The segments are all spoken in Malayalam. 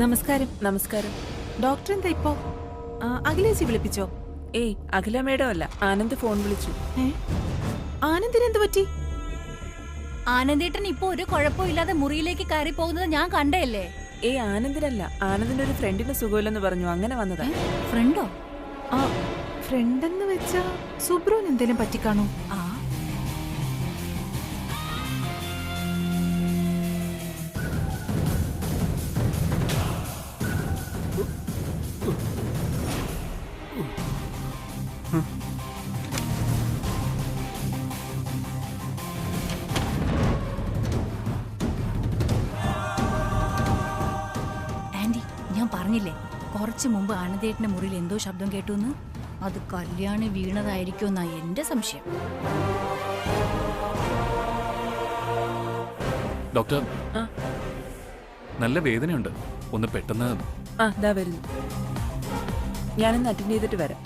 നമസ്കാരം. നമസ്കാരം. ഡോക്ടർ എന്താ ഇപ്പോ? അഖിലേച്ചി വിളിപ്പിച്ചോ? ഏയ്, അഖില മേഡം അല്ല, ആനന്ദ് ഫോൺ വിളിച്ചു. ആനന്ദിന് എന്ത് പറ്റി? ആനന്ദേട്ടൻ ഇപ്പൊ ഒരു കുഴപ്പമില്ലാതെ മുറിയിലേക്ക് കയറി പോകുന്നത് ഞാൻ കണ്ടല്ലേ. ഏയ്, ആനന്ദിനല്ല, ആനന്ദിന്റെ ഒരു ഫ്രണ്ടിന് സുഖമില്ലെന്ന് പറഞ്ഞു, അങ്ങനെ വന്നതാ. ഫ്രണ്ടോ? ആ, ഫ്രണ്ടെന്ന് വെച്ചാ സുബ്രുവിന് എന്തേലും പറ്റിക്കാണോ? ആ, ആന്റി, ഞാൻ പറഞ്ഞില്ലേ കുറച്ചു മുമ്പ് ആനന്ദേട്ടന്റെ മുറിയിൽ എന്തോ ശബ്ദം കേട്ടുന്ന്. അത് കല്യാണി വീണതായിരിക്കുമെന്നാ എന്റെ സംശയം. ഡോക്ടർ, നല്ല വേദനയുണ്ട്. ഒന്ന് പെട്ടെന്ന്. ദാ വരുന്നു. ഞാനൊന്ന് അറ്റൻഡ് ചെയ്തിട്ട് വരാം.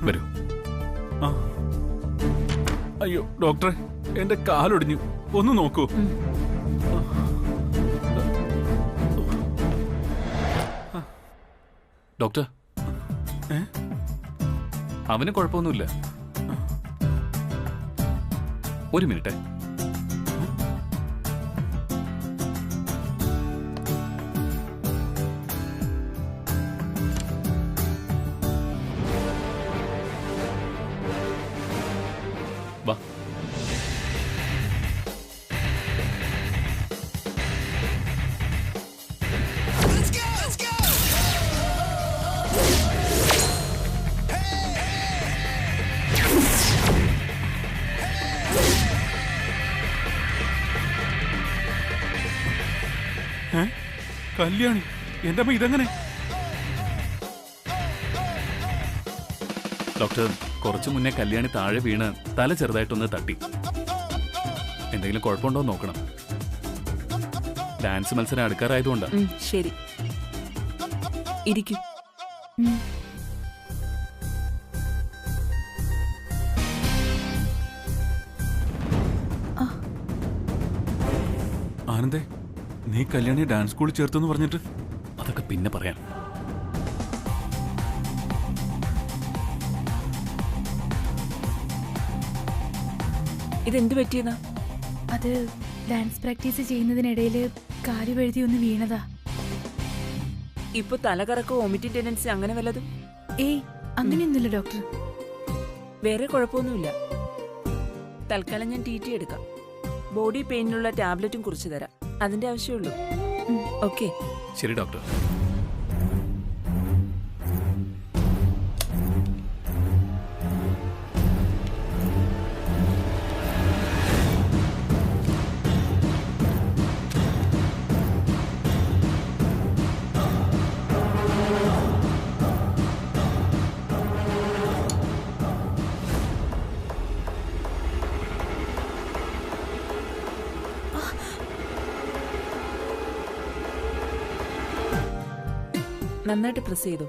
വരൂ. അയ്യോ ഡോക്ടറെ, എന്റെ കാലൊടിഞ്ഞു, ഒന്ന് നോക്കൂ. ഡോക്ടർ, അവന് കുഴപ്പമൊന്നുമില്ല. ഒരു മിനിറ്റ്. വാ. കല്യാണി, എന്റെ അമ്മ ഇതെങ്ങനെ? ഡോക്ടർ, കുറച്ചു മുന്നേ കല്യാണി താഴെ വീണ് തല ചെറുതായിട്ടൊന്ന് തട്ടി. എന്തെങ്കിലും കുഴപ്പമുണ്ടോ നോക്കണം. ഡാൻസ് മത്സരം അടുക്കാറായതുകൊണ്ടാ. ശരി, ഇരിക്കൂ. ആനന്ദേ, നീ കല്യാണി ഡാൻസ് സ്കൂളിൽ ചേർത്തെന്ന് പറഞ്ഞിട്ട്. അതൊക്കെ പിന്നെ പറയാം. ഇതെന്ത് പറ്റിയതാ? അത് ഡാൻസ് പ്രാക്ടീസ് ചെയ്യുന്നതിനിടയില് കാല് വഴുതി ഒന്ന് വീണതാ. ഇപ്പൊ തലകറക്കോ വോമിറ്റിംഗ് ടെൻഡൻസി അങ്ങനെ വല്ലതും? ഏയ്, അങ്ങനെയൊന്നുമില്ല ഡോക്ടർ. വേറെ കുഴപ്പമൊന്നുമില്ല. തൽക്കാലം ഞാൻ TT എടുക്കാം. ബോഡി പെയിനുള്ള ടാബ്ലറ്റും കുറിച്ച് തരാം. അതിന്റെ ആവശ്യമുള്ളൂ. ഓക്കെ. ശരി ഡോക്ടർ. നന്നായിട്ട് പ്രസ് ചെയ്തു.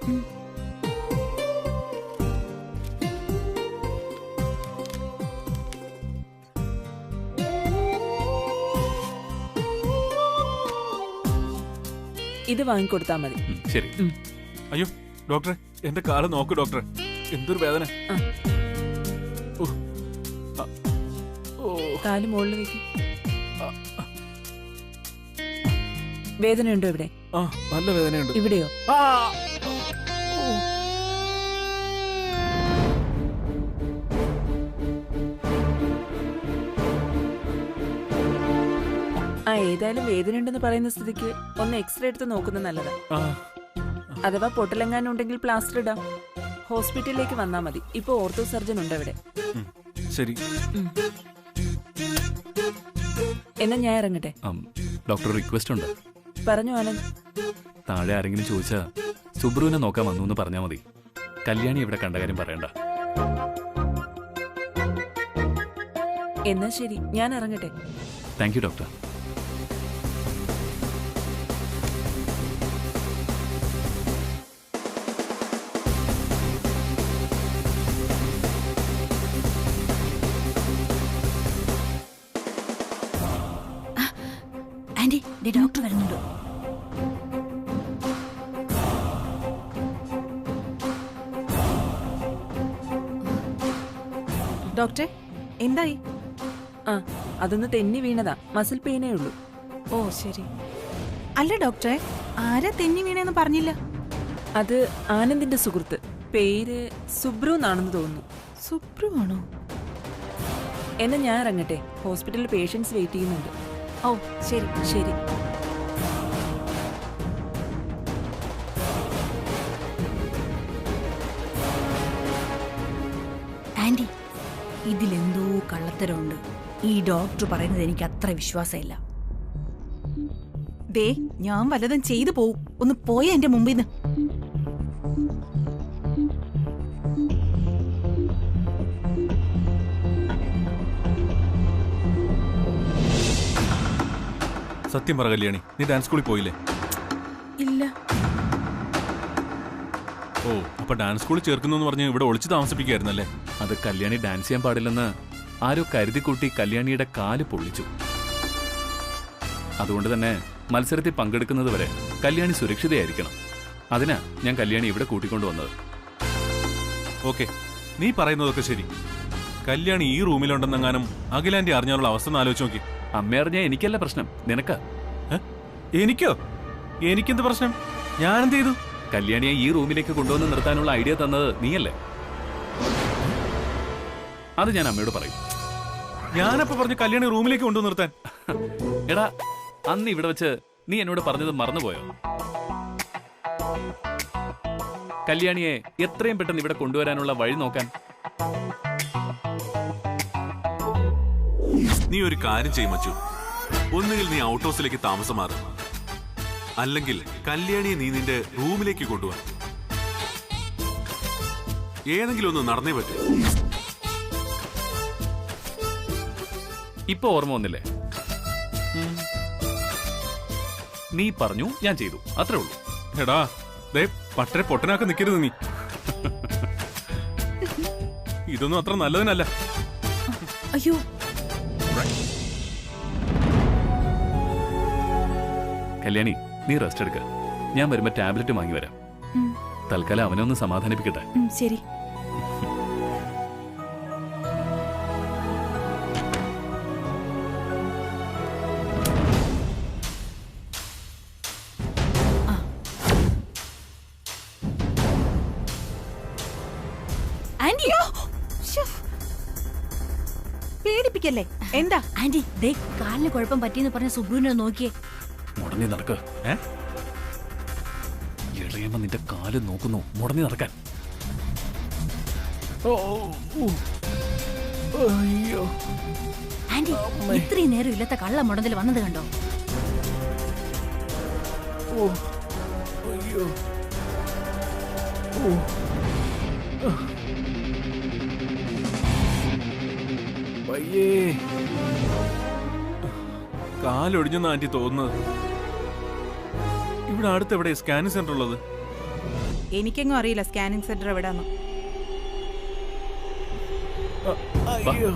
ഇത് വാങ്ങിക്കൊടുത്താ മതി. ശരി. അയ്യോ ഡോക്ടറെ, എന്റെ കാല് നോക്കൂ ഡോക്ടറെ, എന്തൊരു വേദന. കാല് മുകളിൽ വെക്കും. വേദനയുണ്ടോ ഇവിടെ? നല്ല വേദനയുണ്ട്. ഇവിടെയോ? ഏതായാലും വേദനയുണ്ടെന്ന് പറയുന്ന സ്ഥിതിക്ക് ഒന്ന് എക്സ്റേ എടുത്ത് നോക്കുന്നത് നല്ലതാ. അഥവാ പൊട്ടലെങ്ങാനുണ്ടെങ്കിൽ പ്ലാസ്റ്റർ ഇടാം. ഹോസ്പിറ്റലിലേക്ക് വന്നാ മതി. ഇപ്പൊ ഓർത്തോ സർജൻ ഉണ്ട് അവിടെ. ശരി. എന്നാ ഞാൻ ഇറങ്ങട്ടെ. ഡോക്ടർ റിക്വസ്റ്റ് ഉണ്ട്. പറഞ്ഞു ആനന്ദ്. താഴെ ആരെങ്കിലും ചോദിച്ചാ സുബ്രുവിനെ നോക്കാൻ വന്നു എന്ന് പറഞ്ഞാൽ മതി. കല്യാണി ഇവിടെ കണ്ട കാര്യം പറയണ്ട. എന്നാ ശരി, ഞാൻ ഇറങ്ങട്ടെ. Thank you doctor. Aunty, doctor വരുന്നുണ്ട്. ഡോക്ടറെ, എന്തായി? ആ, അതൊന്ന് തെന്നി വീണതാ, മസിൽ പെയിനേ ഉള്ളൂ. ഓ ശരി. അല്ല ഡോക്ടറെ, ആരാ തെന്നി വീണേന്ന് പറഞ്ഞില്ല. അത് ആനന്ദിന്റെ സുഹൃത്ത്, പേര് സുബ്രു എന്നാണെന്ന് തോന്നുന്നു. സുബ്രു ആണോ? എന്നാ ഞാൻ ഇറങ്ങട്ടെ, ഹോസ്പിറ്റലിൽ പേഷ്യൻസ് വെയിറ്റ് ചെയ്യുന്നുണ്ട്. ഓ ശരി. ശരി. ആന്റി, ഇതിലെന്തോ കള്ളത്തരമുണ്ട്. ഈ ഡോക്ടർ പറയുന്നത് എനിക്ക് അത്ര വിശ്വാസമില്ല. ദേ, ഞാൻ വല്ലതും ചെയ്തു പോവും. ഒന്ന് പോയ എന്റെ മുമ്പിൽ നിന്ന്. സത്യം പറ കല്യാണി, നീ ഡാൻസ് സ്കൂളിൽ പോയില്ലേ? ഇല്ല. ഓ, അപ്പൊ ഡാൻസ് സ്കൂളിൽ ചേർക്കുന്നു പറഞ്ഞ് ഇവിടെ ഒളിച്ചു താമസിപ്പിക്കായിരുന്നല്ലേ? അത് കല്യാണി ഡാൻസ് ചെയ്യാൻ പാടില്ലെന്ന് ആരോ കരുതിക്കൂട്ടി കല്യാണിയുടെ കാല് പൊള്ളിച്ചു. അതുകൊണ്ട് തന്നെ മത്സരത്തിൽ പങ്കെടുക്കുന്നത് വരെ കല്യാണി സുരക്ഷിതയായിരിക്കണം. അതിനാ ഞാൻ കല്യാണി ഇവിടെ കൂട്ടിക്കൊണ്ടുവന്നത്. ഓക്കെ, നീ പറയുന്നതൊക്കെ ശരി. കല്യാണി ഈ റൂമിലുണ്ടെന്നെങ്ങാനും അഖിലാന്റി അറിഞ്ഞാലുള്ള അവസ്ഥ ആലോചിച്ച് നോക്കി. അമ്മ അറിഞ്ഞാൽ എനിക്കല്ല പ്രശ്നം, നിനക്കാ. എനിക്കോ? എനിക്കെന്ത് പ്രശ്നം? ഞാനെന്ത് ചെയ്തു? കല്യാണിയെ ഈ റൂമിലേക്ക് കൊണ്ടുവന്ന് നിർത്താനുള്ള ഐഡിയ തന്നത് നീയല്ലേ? അത് ഞാൻ അമ്മയോട് പറയും. ഞാനപ്പോ പറഞ്ഞു കല്യാണി റൂമിലേക്ക് കൊണ്ടുവന്ന് നിർത്താൻ. എടാ, അന്ന് ഇവിടെ വെച്ച് നീ എന്നോട് പറഞ്ഞത് മറന്നുപോയോ? കല്യാണിയെ എത്രയും പെട്ടെന്ന് ഇവിടെ കൊണ്ടുവരാനുള്ള വഴി നോക്കാൻ. നീ ഒരു കാര്യം ചെയ്യും മച്ചു. ഒന്നുകിൽ നീ ഔട്ട് ഹൗസിലേക്ക് താമസം മാറും, അല്ലെങ്കിൽ കല്യാണിയെ നീ നിന്റെ റൂമിലേക്ക് കൊണ്ടുപോവാ. ഏതെങ്കിലും ഒന്ന് നടന്നേ പറ്റൂ. ഇപ്പൊ ഓർമ്മ വന്നില്ലേ? നീ പറഞ്ഞു, ഞാൻ ചെയ്തു, അത്രേ ഉള്ളൂ. എടാ, ദേ പട്ടരെ പൊട്ടനാക്കി നിൽക്കരുത് നീ. ഇതൊന്നും അത്ര നല്ലതിനല്ല. അയ്യോ, കല്യാണി, നീ റെസ്റ്റ് എടുക്ക. ഞാൻ വരുമ്പോ ടാബ്ലറ്റ് വാങ്ങി വരാം. തൽക്കാലം അവനെ ഒന്ന് സമാധാനിപ്പിക്കട്ടെ. ശരി. ആന്റി, പേടിപ്പിക്കല്ലേ. എന്താ? ആന്റി, ദേ കാലിന് കുഴപ്പം പറ്റിയെന്ന് പറഞ്ഞ സുബ്രുവിനെ നോക്കിയേ. മുടങ്ങി നടക്ക്. ഇളയമ്മ നിന്റെ കാല് നോക്കുന്നു. മുടങ്ങി നടക്കാൻ. ആന്റി, ഇത്രയും നേരം ഇല്ലാത്ത കള്ള മുടന്തൽ വന്നത് കണ്ടോ? കാലൊടിഞ്ഞെന്ന് ആന്റി തോന്നുന്നത്. ഇവിടെ അടുത്ത് എവിടെ സ്കാനിങ് സെന്റർ ഉള്ളത്? എനിക്കെങ്ങും അറിയില്ല സ്കാനിങ് സെന്റർ എവിടെയാന്ന്. അയ്യോ.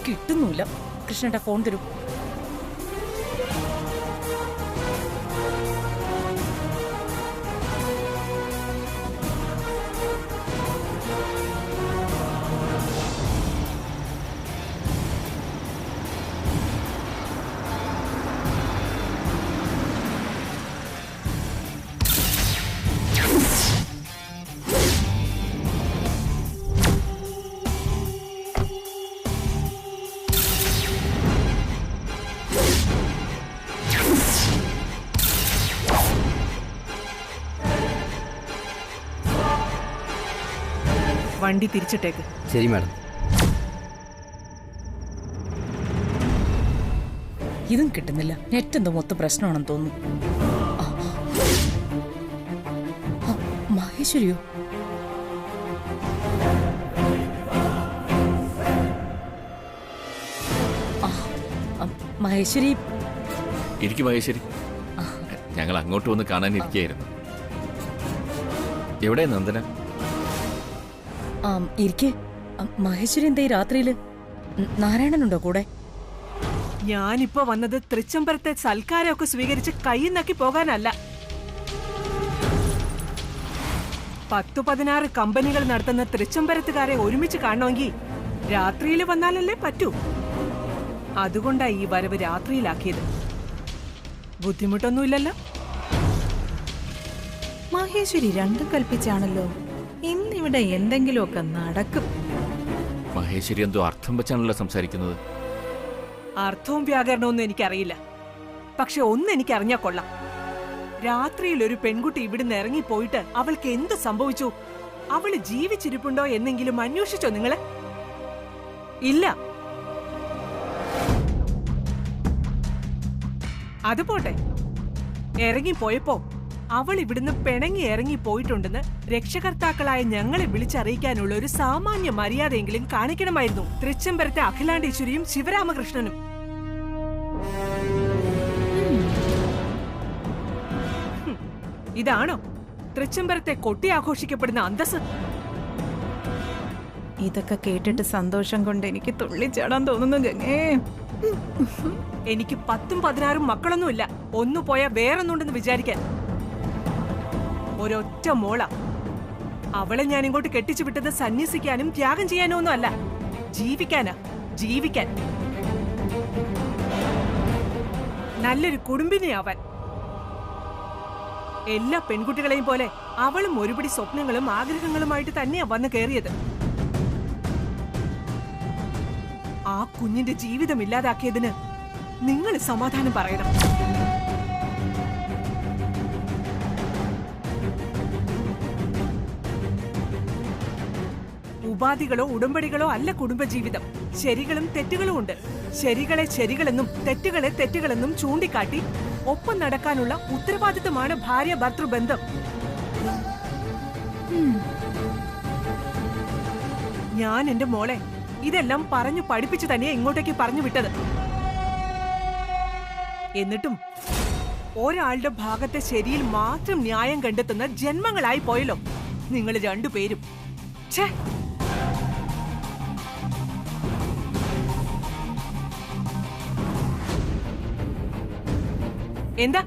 കിട്ടുന്നില്ല. കൃഷ്ണന്റെ ഫോൺ തരൂ. വണ്ടി തിരിച്ചിട്ടേക്ക്. ശരി മാഡം. ഇതും കിട്ടുന്നില്ല. നെറ്റ് എന്തോ മൊത്തം പ്രശ്നമാണെന്ന് തോന്നുന്നു. മഹേശ്വരിയോ? മഹേശ്വരി ഇരിക്കും. മഹേശ്വരി, ഞങ്ങൾ അങ്ങോട്ട് വന്ന് കാണാനിരിക്കുകയായിരുന്നു. എവിടെ നന്ദന? ഇരിക്കെ. മഹേശ്വരി എന്താ ഈ രാത്രിയില്? നാരായണനുണ്ടോ കൂടെ? ഞാനിപ്പോ വന്നത് തൃച്ചംബരത്തെ സൽക്കാരമൊക്കെ സ്വീകരിച്ച് കൈ നക്കി പോകാനല്ല. 10-16 കമ്പനികൾ നടത്തുന്ന തൃച്ചംബരത്തുകാരെ ഒരുമിച്ച് കാണണമെങ്കിൽ രാത്രിയിൽ വന്നാലല്ലേ പറ്റൂ. അതുകൊണ്ടാ ഈ വരവ് രാത്രിയിലാക്കിയത്. ബുദ്ധിമുട്ടൊന്നുമില്ലല്ലോ. മഹേശ്വരി രണ്ടും കൽപ്പിച്ചാണല്ലോ. ഇന്നിവിടെ എന്തെങ്കിലുമൊക്കെ നടക്കും. മഹേശ്വരി എന്തോ അർത്ഥം വെച്ചാണല്ലോ സംസാരിക്കുന്നത്. അർത്ഥവും വ്യാകരണമൊന്നും എനിക്കറിയില്ല. പക്ഷെ ഒന്ന് എനിക്കറിഞ്ഞാ കൊള്ളാം. രാത്രിയിൽ ഒരു പെൺകുട്ടി ഇവിടുന്ന് ഇറങ്ങിപ്പോയിട്ട് അവൾക്ക് എന്ത് സംഭവിച്ചു? അവള് ജീവിച്ചിരിപ്പുണ്ടോ എന്നെങ്കിലും അന്വേഷിച്ചോ നിങ്ങള്? ഇല്ല. അതുപോട്ടെ, ഇറങ്ങിപ്പോയപ്പോ അവൾ ഇവിടുന്ന് പിണങ്ങി ഇറങ്ങിപ്പോയിട്ടുണ്ടെന്ന് രക്ഷകർത്താക്കളായ ഞങ്ങളെ വിളിച്ചറിയിക്കാനുള്ള ഒരു സാമാന്യ മര്യാദയെങ്കിലും കാണിക്കണമായിരുന്നു തൃച്ചംബരത്തെ അഖിലാണ്ടേശ്വരിയും ശിവരാമകൃഷ്ണനും. ഇതാണോ തൃച്ചംബരത്തെ കൊട്ടി ആഘോഷിക്കപ്പെടുന്ന അന്തസ്? ഇതൊക്കെ കേട്ടിട്ട് സന്തോഷം കൊണ്ട് എനിക്ക് തുള്ളിച്ചാടാൻ തോന്നുന്നു ഗംഗേ. എനിക്ക് 10-16 മക്കളൊന്നുമില്ല. ഒന്നു പോയാ വേറൊന്നുണ്ടെന്ന് വിചാരിക്കാൻ. ഒരൊറ്റ മോള. അവളെ ഞാൻ ഇങ്ങോട്ട് കെട്ടിച്ചു വിട്ടത് സന്യസിക്കാനും ത്യാഗം ചെയ്യാനോ ഒന്നും അല്ല, ജീവിക്കാനാ. ജീവിക്കാൻ, നല്ലൊരു കുടുംബിനിയാവാൻ. എല്ലാ പെൺകുട്ടികളെയും പോലെ അവളും ഒരുപിടി സ്വപ്നങ്ങളും ആഗ്രഹങ്ങളുമായിട്ട് തന്നെയാ വന്ന് കയറിയത്. ആ കുഞ്ഞിന്റെ ജീവിതം ഇല്ലാതാക്കിയതിന് നിങ്ങൾ സമാധാനം പറയണം. ഉപാധികളോ ഉടമ്പടികളോ അല്ല കുടുംബജീവിതം. ശരികളും തെറ്റുകളും ഉണ്ട്. ശരികളെ ശരികളെന്നും തെറ്റുകളെ തെറ്റുകളെന്നും ചൂണ്ടിക്കാട്ടി ഒപ്പം നടക്കാനുള്ള ഉത്തരവാദിത്തമാണ് ഭാര്യ ഭർത്തൃബന്ധം. ഞാൻ എന്റെ മോളെ ഇതെല്ലാം പറഞ്ഞു പഠിപ്പിച്ചു തന്നെയാ ഇങ്ങോട്ടേക്ക് പറഞ്ഞു വിട്ടത്. എന്നിട്ടും ഒരാളുടെ ഭാഗത്തെ ശരിയിൽ മാത്രം ന്യായം കണ്ടെത്തുന്ന ജന്മങ്ങളായി പോയല്ലോ നിങ്ങൾ രണ്ടുപേരും. ഛേ, എന്താ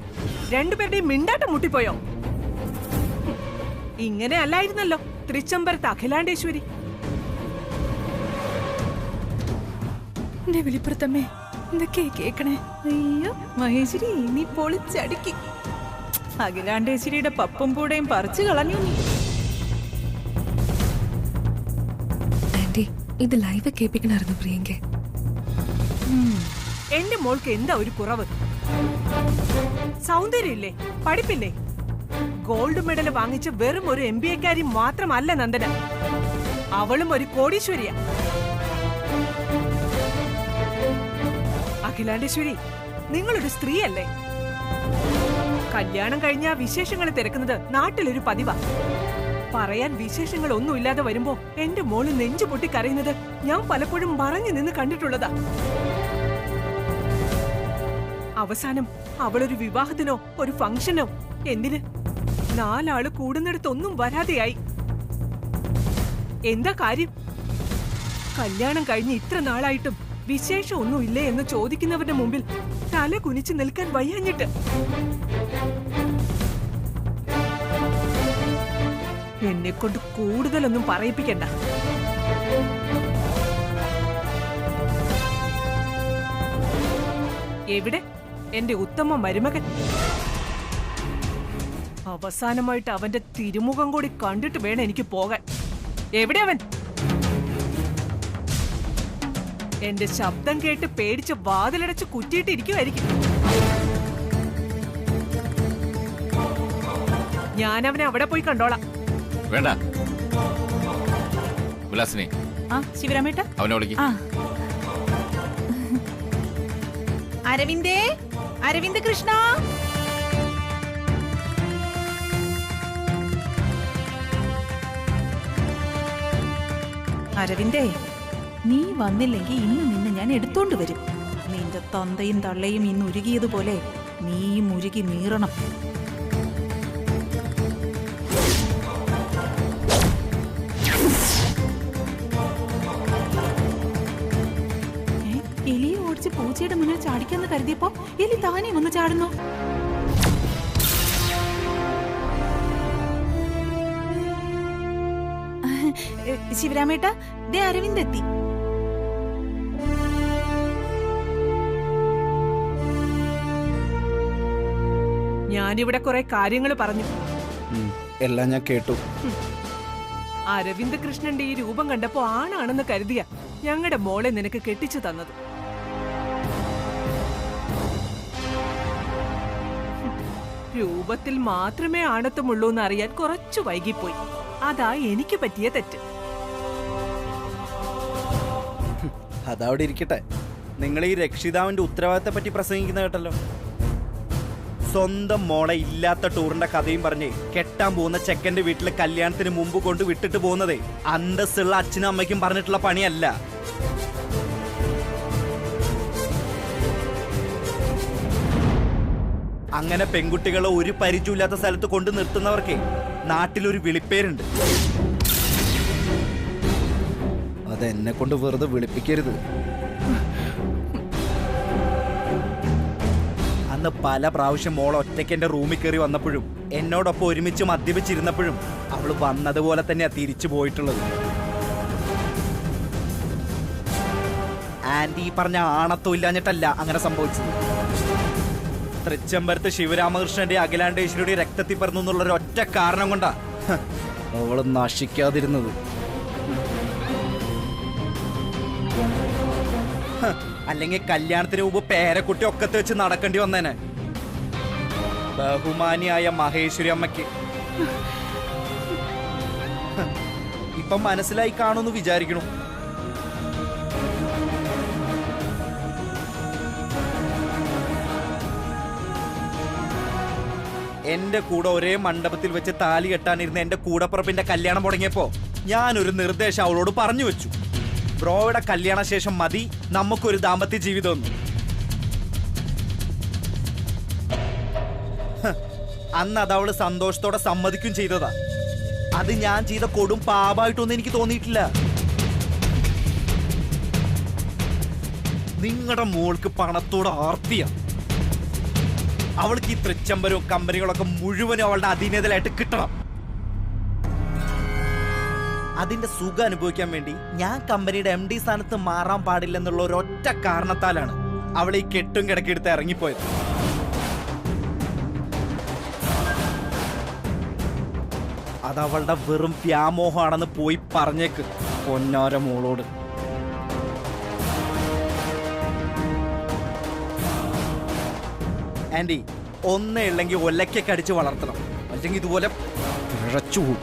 രണ്ടുപേരുടെയും മിണ്ടാട്ടം മുട്ടിപ്പോയോ? ഇങ്ങനെ അല്ലായിരുന്നല്ലോ തൃച്ചംബരത്ത് അഖിലാണ്ടേശ്വരി. എന്റെ വെളിപ്പുറത്തമ്മേ എന്തൊക്കെയാ കേക്കണേ? അയ്യോ മഹേശ്വരി, നീ പൊളിച്ചടുക്കി. അഖിലാണ്ടേശ്വരിയുടെ പപ്പും പൂടയും പറിച്ചു കളഞ്ഞു നീ. ആന്റി, ഇത് ലൈവ് കേൾപ്പിക്കണായിരുന്നു പ്രിയങ്കെ. എന്റെ മോൾക്ക് എന്താ ഒരു കുറവ്? സൗന്ദര്യമില്ലേ? പഠിപ്പില്ലേ? ഗോൾഡ് മെഡൽ വാങ്ങിച്ച വെറും ഒരു MBA-കാരി മാത്രമല്ല നന്ദന. അവളും ഒരു കോടീശ്വരിയാ. അഖിലാണ്ടേശ്വരി, നിങ്ങളൊരു സ്ത്രീയല്ലേ? കല്യാണം കഴിഞ്ഞ വിശേഷങ്ങൾ തിരക്കുന്നത് നാട്ടിലൊരു പതിവാ. പറയാൻ വിശേഷങ്ങൾ ഒന്നുമില്ലാതെ വരുമ്പോ എന്റെ മോള് നെഞ്ചു പൊട്ടി കരയുന്നത് ഞാൻ പലപ്പോഴും മറഞ്ഞു നിന്ന് കണ്ടിട്ടുള്ളതാ. അവസാനം അവളൊരു വിവാഹത്തിനോ ഒരു ഫംഗ്ഷനോ എന്തിന് 4 ആള് കൂടുന്നിടത്തൊന്നും വരാതെയായി. എന്താ കാര്യം? കല്യാണം കഴിഞ്ഞ് ഇത്ര നാളായിട്ടും വിശേഷം ഒന്നുമില്ലേ എന്ന് ചോദിക്കുന്നവരുടെ മുമ്പിൽ തല കുനിച്ച് നിൽക്കാൻ വയ്യാഞ്ഞിട്ട്. എന്നെ കൊണ്ട് കൂടുതലൊന്നും പറയിപ്പിക്കണ്ട. എവിടെ എന്റെ ഉത്തമ മരുമകൻ? അവസാനമായിട്ട് അവന്റെ തിരുമുഖം കൂടി കണ്ടിട്ട് വേണം എനിക്ക് പോകാൻ. എവിടെ അവൻ? എന്റെ ശബ്ദം കേട്ട് പേടിച്ച് വാതിലടച്ച് കുറ്റിയിട്ടിരിക്കുമായിരിക്കും. ഞാൻ അവനെ അവിടെ പോയി കണ്ടോളാം. വേണ്ട, വിലാസിനെ ആ ശിവരാമേട്ട അവനെ വിളിക്കും. ആ അരവിന്ദേ, അരവിന്ദ് കൃഷ്ണ. അരവിന്ദേ, നീ വന്നില്ലെങ്കിൽ ഇന്ന് നിന്നെ ഞാൻ എടുത്തോണ്ട് വരും. നിന്റെ തന്തയും തള്ളയും ഇന്ന് ഉരുകിയതുപോലെ നീയും ഉരുകി നീറണം. എലിയെ ഓടിച്ച് പൂച്ചയുടെ മുന്നിൽ ചാടിക്കാന്ന് കരുതിയപ്പോ എലി താനേ വന്ന് ചാടുന്നു. ശിവരാമേട്ട, ദേ അരവിന്ദ് എത്തി. ഞാനിവിടെ കുറെ കാര്യങ്ങൾ പറഞ്ഞു. എല്ലാം ഞാൻ കേട്ടു. അരവിന്ദ് കൃഷ്ണന്റെ ഈ രൂപം കണ്ടപ്പോ ആണാണെന്ന് കരുതിയ ഞങ്ങളുടെ മോളെ നിനക്ക് കെട്ടിച്ചു തന്നത്. രൂപത്തിൽ മാത്രമേ ആണത്വമുള്ളൂ എന്ന് അറിയാൻ കുറച്ചു വൈകിപ്പോയി. അതാ എനിക്ക് പറ്റിയ തെറ്റ്. അതവിടെ ഇരിക്കട്ടെ. നിങ്ങൾ ഈ രക്ഷിതാവിന്റെ ഉത്തരവാദിത്തത്തെ പറ്റി പ്രസംഗിക്കുന്ന കേട്ടല്ലോ. സ്വന്തം മോളെ ഇല്ലാത്ത ടൂറിന്റെ കഥയും പറഞ്ഞ് കെട്ടാൻ പോകുന്ന ചെക്കന്റെ വീട്ടിലെ കല്യാണത്തിന് മുമ്പ് കൊണ്ട് വിട്ടിട്ട് പോകുന്നതേ അന്തസ്സുള്ള അച്ഛനും അമ്മയ്ക്കും പറഞ്ഞിട്ടുള്ള പണിയല്ല. അങ്ങനെ പെൺകുട്ടികളെ ഒരു പരിചയമില്ലാത്ത സ്ഥലത്ത് കൊണ്ട് നിർത്തുന്നവർക്ക് നാട്ടിലൊരു വിളിപ്പേരുണ്ട്. അതെന്നെ കൊണ്ട് വെറുതെ വിളിപ്പിക്കരുത്. അന്ന് പല പ്രാവശ്യം മോൾ ഒറ്റയ്ക്ക് എന്റെ റൂമിൽ കയറി വന്നപ്പോഴും എന്നോടൊപ്പം ഒരുമിച്ച് മദ്യപിച്ചിരുന്നപ്പോഴും അവള് വന്നതുപോലെ തന്നെയാ തിരിച്ചു പോയിട്ടുള്ളത്. ആന്റി പറഞ്ഞ ആണത്വം ഇല്ലാഞ്ഞിട്ടല്ല അങ്ങനെ സംഭവിച്ചത്. തൃച്ചംബരത്ത് ശിവരാമകൃഷ്ണന്റെ അഖിലാണ്ടേശ്വരിയുടെ രക്തത്തിൽ പിറന്നു എന്നുള്ളൊരു ഒറ്റ കാരണം കൊണ്ടാ അവള് നശിക്കാതിരുന്നത്. അല്ലെങ്കിൽ കല്യാണത്തിന് മുമ്പ് പേരക്കുട്ടി ഒക്കത്ത് വെച്ച് നടക്കേണ്ടി വന്നേനെ. ബഹുമാനിയായ മഹേശ്വരി അമ്മയ്ക്ക് ഇപ്പം മനസ്സിലായി കാണുമെന്ന് വിചാരിക്കണു. എന്റെ കൂടെ ഒരേ മണ്ഡപത്തിൽ വെച്ച് താലി കെട്ടാനിരുന്ന എന്റെ കൂടപ്പുറപ്പിന്റെ കല്യാണം മുടങ്ങിയപ്പോ ഞാനൊരു നിർദ്ദേശം അവളോട് പറഞ്ഞു വെച്ചു. ബ്രോയുടെ കല്യാണ ശേഷം മതി നമുക്കൊരു ദാമ്പത്യ ജീവിതം. അന്ന് അതവള് സന്തോഷത്തോടെ സമ്മതിക്കും ചെയ്തതാ. അത് ഞാൻ ചെയ്ത കൊടും പാപമായിട്ടൊന്നും എനിക്ക് തോന്നിയിട്ടില്ല. നിങ്ങളുടെ മോൾക്ക് പണത്തോട് ആർത്തിയാ. അവൾക്ക് ഈ തൃച്ചംബരവും കമ്പനികളൊക്കെ മുഴുവനും അവളുടെ അധീനതയിലായിട്ട് കിട്ടണം. അതിന്റെ സുഖം അനുഭവിക്കാൻ വേണ്ടി ഞാൻ കമ്പനിയുടെ MD സ്ഥാനത്ത് മാറാൻ പാടില്ലെന്നുള്ള ഒരൊറ്റ കാരണത്താലാണ് അവൾ ഈ കെട്ടും കിടക്കെടുത്ത് ഇറങ്ങിപ്പോയത്. അതവളുടെ വെറും വ്യാമോഹമാണെന്ന് പോയി പറഞ്ഞേക്ക് പൊന്നാര മോളോട്. ആന്റി, ഒന്നേ ഉള്ളെങ്കിൽ ഒലക്കൊക്കെ അടിച്ച് വളർത്തണം, അല്ലെങ്കിൽ ഇതുപോലെ പിഴച്ചു പോകും.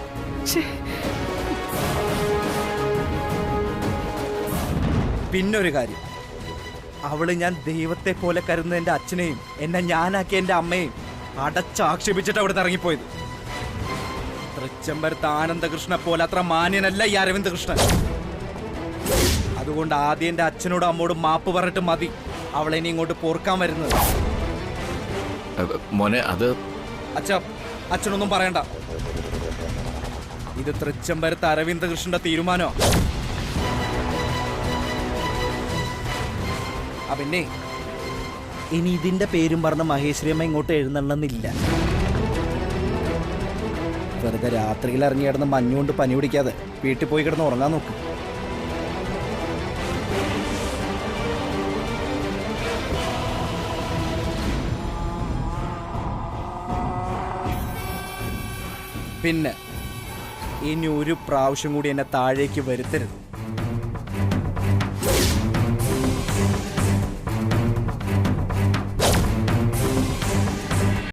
പിന്നൊരു കാര്യം, അവള് ഞാൻ ദൈവത്തെ പോലെ കരുതുന്ന എന്റെ അച്ഛനെയും എന്നെ ഞാനാക്കിയ എന്റെ അമ്മയെയും അടച്ചാക്ഷേപിച്ചിട്ട് അവിടെ ഇറങ്ങിപ്പോയത്. തൃച്ചംബരത്ത് ആനന്ദകൃഷ്ണനെ പോലെ അത്ര മാന്യനല്ല ഈ അരവിന്ദ് കൃഷ്ണൻ. അതുകൊണ്ട് ആദ്യം എന്റെ അച്ഛനോടും അമ്മോടും മാപ്പ് പറഞ്ഞിട്ട് മതി അവളെ ഇനി ഇങ്ങോട്ട് പോർക്കാൻ വരുന്നത്. മോനെ, അത് അച്ഛനൊന്നും പറയണ്ട. ഇത് തൃച്ചംബരത്ത് അരവിന്ദ് കൃഷ്ണന്റെ തീരുമാനോ? പിന്നെ ഇനി ഇതിന്റെ പേരും പറഞ്ഞ് മഹേശ്വരിയമ്മ ഇങ്ങോട്ട് എഴുന്നള്ളന്നില്ല. വെറുതെ രാത്രിയിൽ ഇറങ്ങി കിടന്ന് മഞ്ഞുകൊണ്ട് പനി പിടിക്കാതെ വീട്ടിൽ പോയി കിടന്ന് ഉറങ്ങാൻ നോക്കും. പിന്നെ ഇനി ഒരു പ്രാവശ്യം കൂടി എന്നെ താഴേക്ക് വരുത്തരുത്.